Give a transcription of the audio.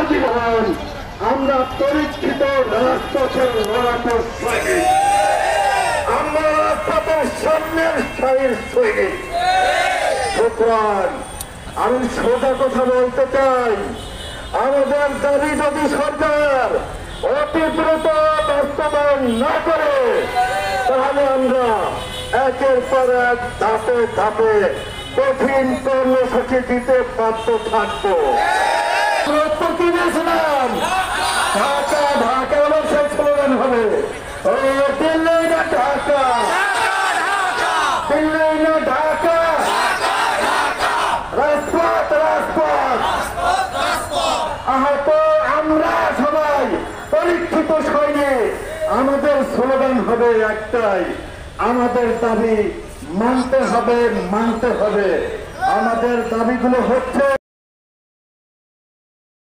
জীবন আমরা পরীক্ষিত রাজপথের লড়াকু সৈনিক, আমরা রাজপথের সামনের সারির সৈনিক। সুতরাং আমি সোজা কথা বলতে চাই, আমাদের দাবি যদি সরকার অতি দ্রুত বাস্তবায়ন না করে তাহলে আমরা একের পর এক ধাপে ধাপে কঠিন কর্মসূচি দিতে বাধ্য থাকবো। প্রতিবেশনাম ঢাকা ঢাকা আমার সেই স্লোগান হবে, দিল্লি না ঢাকা, দিল্লি না ঢাকা, রাজপথ রাজপথ। আহত আমরা সবাই পরীক্ষিত সৈনিক, আমাদের স্লোগান হবে একটাই, আমাদের দাবি মানতে হবে, মানতে হবে। আমাদের দাবিগুলো হচ্ছে